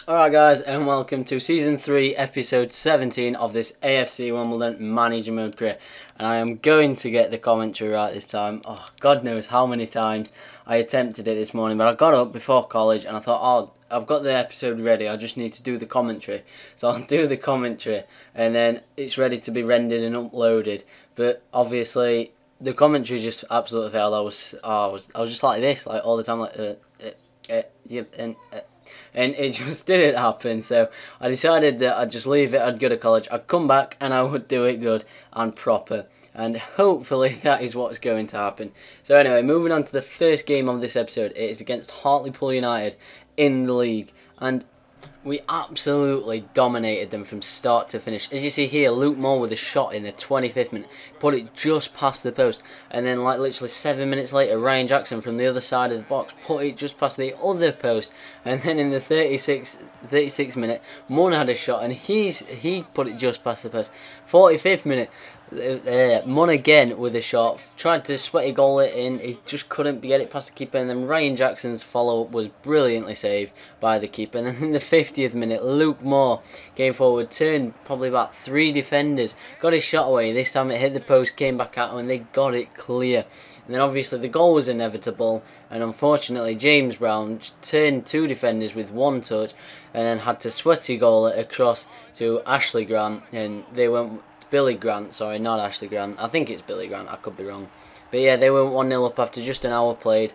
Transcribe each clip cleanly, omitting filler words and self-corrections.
Alright guys, and welcome to Season 3, Episode 17 of this AFC Wimbledon Manager Mode career. And I am going to get the commentary right this time. Oh, God knows how many times I attempted it this morning, but I got up before college and I thought, oh, I've got the episode ready, I just need to do the commentary. So I'll do the commentary and then it's ready to be rendered and uploaded. But obviously, the commentary just absolutely failed. I was just like this, like all the time, like, and it just didn't happen. So I decided that I'd just leave it, I'd go to college, I'd come back and I would do it good and proper, and hopefully that is what's going to happen. So anyway, moving on to the first game of this episode. It is against Hartlepool United in the league, and we absolutely dominated them from start to finish. As you see here, Luke Moore with a shot in the 25th minute, put it just past the post, and then like literally 7 minutes later, Ryan Jackson from the other side of the box put it just past the other post, and then in the 36th minute, Moore had a shot and he put it just past the post. 45th minute, Munn again with a shot, tried to sweaty goal it in, he just couldn't get it past the keeper, and then Ryan Jackson's follow-up was brilliantly saved by the keeper. And then in the 50th minute, Luke Moore came forward, turned probably about 3 defenders, got his shot away. This time it hit the post, came back out, and they got it clear. And then obviously the goal was inevitable, and unfortunately James Brown turned 2 defenders with 1 touch, and then had to sweaty goal it across to Ashley Grant, and they went Billy Grant, sorry, not Ashley Grant. I think it's Billy Grant, I could be wrong. But yeah, they went 1-0 up after just an hour played,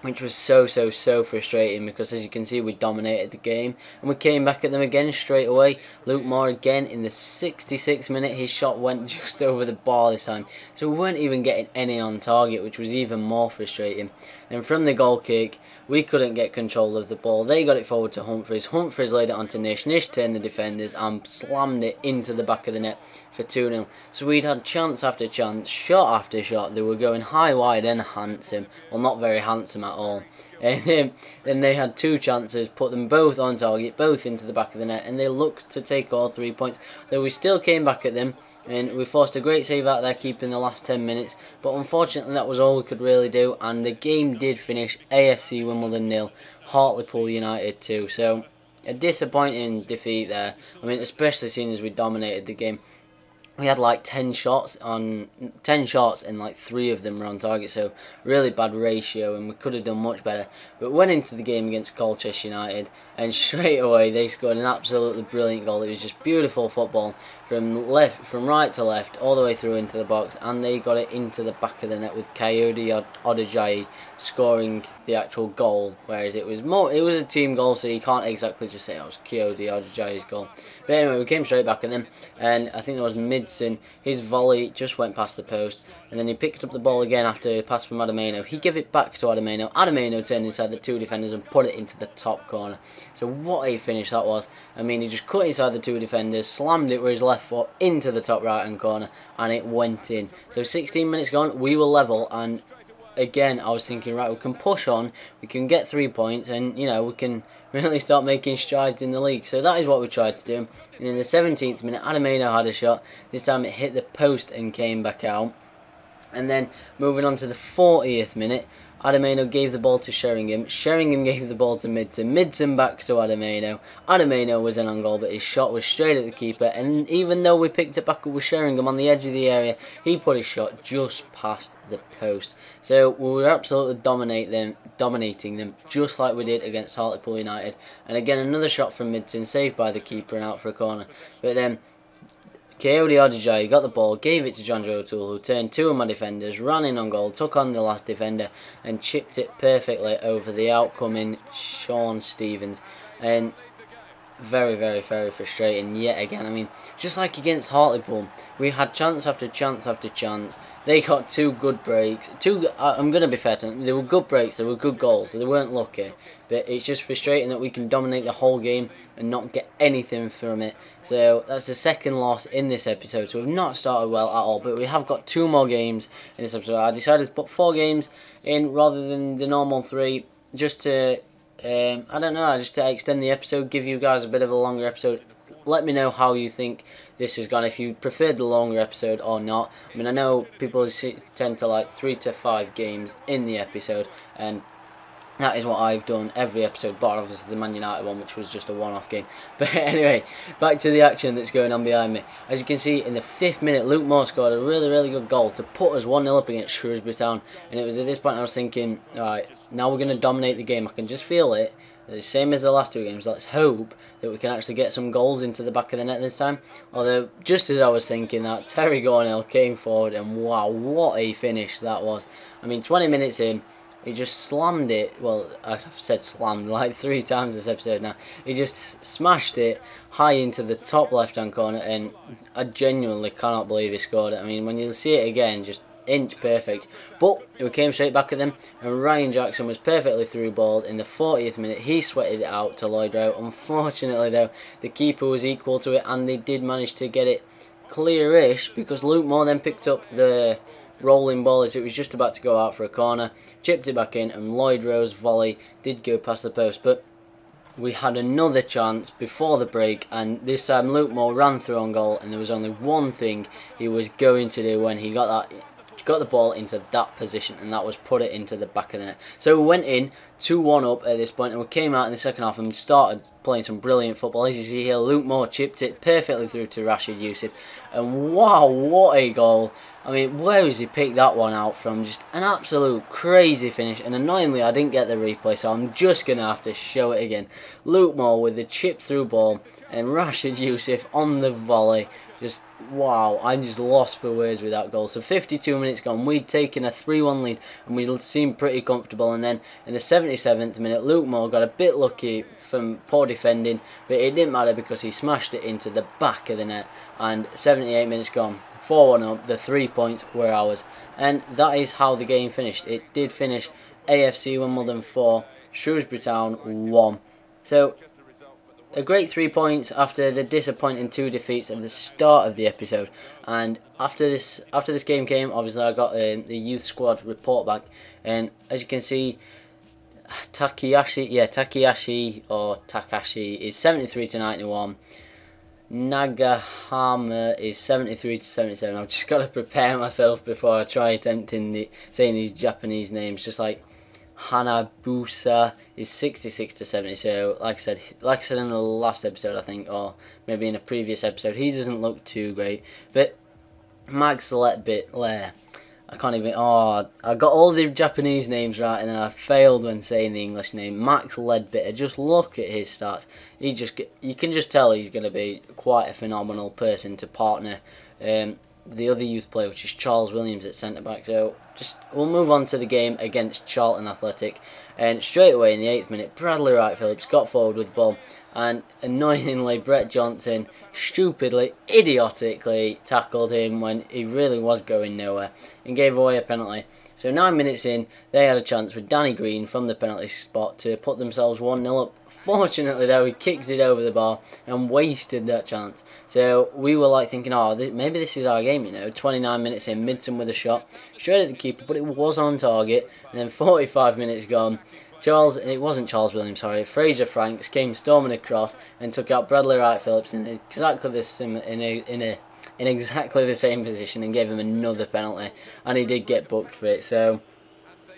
which was so frustrating, because as you can see, we dominated the game and we came back at them again straight away. Luke Moore again in the 66th minute, his shot went just over the bar this time, so we weren't even getting any on target, which was even more frustrating. And from the goal kick, we couldn't get control of the ball. They got it forward to Humphries. Humphries laid it onto Nish. Nish turned the defenders and slammed it into the back of the net for 2-0. So we'd had chance after chance, shot after shot. They were going high, wide and handsome. Well, not very handsome at all. And then they had 2 chances, put them both on target, both into the back of the net, and they looked to take all 3 points. Though we still came back at them, and we forced a great save out of their keeper in the last 10 minutes, but unfortunately that was all we could really do, and the game did finish AFC Wimbledon 0, Hartlepool United 2. So a disappointing defeat there. I mean, especially seeing as we dominated the game. We had like 10 shots and like 3 of them were on target, so really bad ratio, and we could have done much better. But went into the game against Colchester United, and straight away they scored an absolutely brilliant goal. It was just beautiful football from right to left, all the way through into the box, and they got it into the back of the net with Coyote Odejayi scoring the actual goal. Whereas it was a team goal, so you can't exactly just say it was Coyote Odejayi's goal. But anyway, we came straight back at them, and I think there was Midson. His volley just went past the post, and then he picked up the ball again after a pass from Adameno. He gave it back to Adameno. Adameno turned inside the 2 defenders and put it into the top corner. So what a finish that was. I mean, he just cut inside the 2 defenders, slammed it with his left foot into the top right hand corner, and it went in. So 16 minutes gone, we were level, and again I was thinking, right, we can push on, we can get 3 points, and you know, we can really start making strides in the league. So that is what we tried to do. And in the 17th minute, Adameno had a shot. This time it hit the post and came back out. And then moving on to the 40th minute, Adameno gave the ball to Sheringham. Sheringham gave the ball to Midson. Midson back to Adameno. Adameno was in on goal, but his shot was straight at the keeper. And even though we picked it back up with Sheringham on the edge of the area, he put his shot just past the post. So we were absolutely dominating them, just like we did against Hartlepool United. And again, another shot from Midson, saved by the keeper and out for a corner. But then Coyote Odejayi got the ball, gave it to John Joe O'Toole, who turned 2 of my defenders, ran in on goal, took on the last defender, and chipped it perfectly over the outcoming Sean Stevens. And very frustrating yet again. I mean, just like against Hartlepool, we had chance after chance after chance. They got 2 good breaks. I'm going to be fair to them, they were good breaks, they were good goals, so they weren't lucky. But it's just frustrating that we can dominate the whole game and not get anything from it. So that's the 2nd loss in this episode. So we've not started well at all, but we have got 2 more games in this episode. I decided to put 4 games in rather than the normal 3, just to I don't know, just to extend the episode, give you guys a bit of a longer episode. Let me know how you think this has gone, if you preferred the longer episode or not. I mean, I know people tend to like 3 to 5 games in the episode, and That is what I've done every episode, but obviously the Man United one, which was just a one-off game. But anyway, back to the action that's going on behind me. As you can see, in the 5th minute, Luke Moore scored a really, really good goal to put us 1-0 up against Shrewsbury Town. And it was at this point I was thinking, alright, now we're going to dominate the game. I can just feel it. The same as the last 2 games. Let's hope that we can actually get some goals into the back of the net this time. Although, just as I was thinking that, Terry Gornell came forward, and wow, what a finish that was. I mean, 20 minutes in, he just slammed it. Well, I've said slammed like 3 times this episode now. He just smashed it high into the top left-hand corner, and I genuinely cannot believe he scored it. I mean, when you see it again, just inch perfect. But we came straight back at them, and Ryan Jackson was perfectly through balled in the 40th minute. He sweated it out to Lloyd Rowe. Unfortunately, though, the keeper was equal to it, and they did manage to get it clear-ish, because Luke Moore then picked up the rolling ball as it was just about to go out for a corner, chipped it back in, and Lloyd Rowe's volley did go past the post. But we had another chance before the break, and this time Luke Moore ran through on goal, and there was only one thing he was going to do when he got the ball into that position, and that was put it into the back of the net. So we went in 2-1 up at this point, and we came out in the second half and started playing some brilliant football. As you see here, Luke Moore chipped it perfectly through to Rashid Youssef, and wow, what a goal. I mean, where has he picked that one out from? Just an absolute crazy finish, and annoyingly I didn't get the replay, so I'm just going to have to show it again. Luke Moore with the chip through ball, and Rashid Youssef on the volley. Just, wow, I'm just lost for words with that goal. So 52 minutes gone, we'd taken a 3-1 lead, and we seemed pretty comfortable. And then in the 77th minute, Luke Moore got a bit lucky from poor defending, but it didn't matter because he smashed it into the back of the net. And 78 minutes gone, 4-1 up, the 3 points were ours. And that is how the game finished. It did finish AFC Wimbledon 4, Shrewsbury Town 1. So a great 3 points after the disappointing 2 defeats at the start of the episode. And after this game came, obviously I got the youth squad report back, and as you can see, Takashi is 73 to 91. Nagahama is 73 to 77. I've just got to prepare myself before I try attempting saying these Japanese names. Just like Hanabusa is 66 to 70. So like I said in the last episode, I think, or maybe in a previous episode, he doesn't look too great. But Max Letbit, I can't even. Oh, I got all the Japanese names right, and then I failed when saying the English name. Max Ledbetter. Just look at his stats. You can just tell he's going to be quite a phenomenal person to partner the other youth player, which is Charles Williams at centre back. So we'll move on to the game against Charlton Athletic, and straight away in the 8th minute, Bradley Wright Phillips got forward with the ball, and annoyingly Brett Johnson stupidly, idiotically tackled him when he really was going nowhere and gave away a penalty. So 9 minutes in, they had a chance with Danny Green from the penalty spot to put themselves 1-0 up. Fortunately though, he kicked it over the bar and wasted that chance. So we were like thinking, oh, maybe this is our game, you know. 29 minutes in, Midson with a shot straight at the keeper, but it was on target. And then 45 minutes gone, it wasn't Charles Williams, sorry, Fraser Franks came storming across and took out Bradley Wright Phillips in exactly the same position and gave him another penalty, and he did get booked for it. So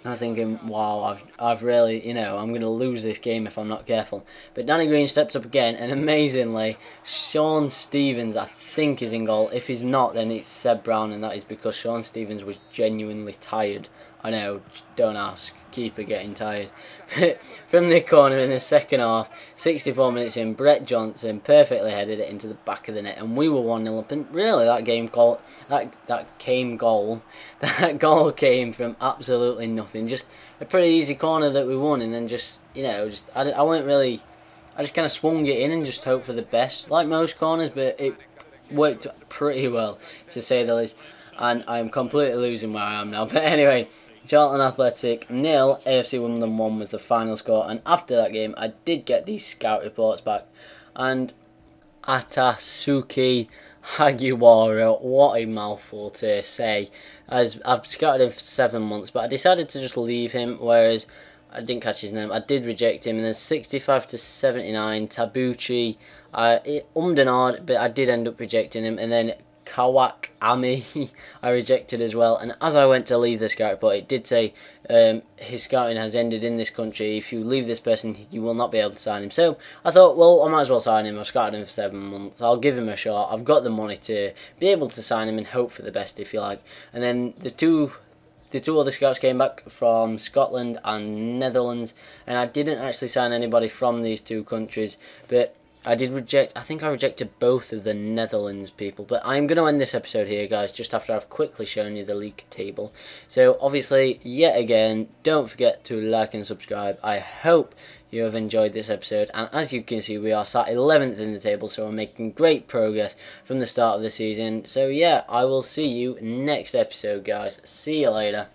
I was thinking, wow, I've really, I'm going to lose this game if I'm not careful. But Danny Green steps up again, and amazingly, Sean Stevens, I think, is in goal. If he's not, then it's Seb Brown, and that is because Sean Stevens was genuinely tired. I know, don't ask, keeper getting tired. But from the corner in the second half, 64 minutes in, Brett Johnson perfectly headed it into the back of the net, and we were 1-0 up. And really, that goal came from absolutely nothing. Just a pretty easy corner that we won, and then I just kind of swung it in and just hoped for the best, like most corners, but it worked pretty well, to say the least. And I'm completely losing where I am now. But anyway, Charlton Athletic 0, AFC Wimbledon 1 was the final score. And after that game, I did get these scout reports back. And Atasuki Hagiwara, what a mouthful to say. As I've scouted him for 7 months, but I decided to just leave him, whereas I didn't catch his name. I did reject him. And then 65 to 79, Tabuchi, ummed and ahed, but I did end up rejecting him. And then Kawak Ami I rejected as well. And as I went to leave the scout report, it did say his scouting has ended in this country. If you leave this person, you will not be able to sign him. So I thought, well, I might as well sign him. I've scouted him for 7 months. I'll give him a shot. I've got the money to be able to sign him and hope for the best, if you like. And then the two other scouts came back from Scotland and Netherlands, and I didn't actually sign anybody from these 2 countries, but I did reject, I think I rejected both of the Netherlands people. But I'm going to end this episode here, guys, just after I've quickly shown you the league table. So obviously, yet again, don't forget to like and subscribe. I hope you have enjoyed this episode, and as you can see, we are sat 11th in the table, so we're making great progress from the start of the season. So yeah, I will see you next episode, guys. See you later.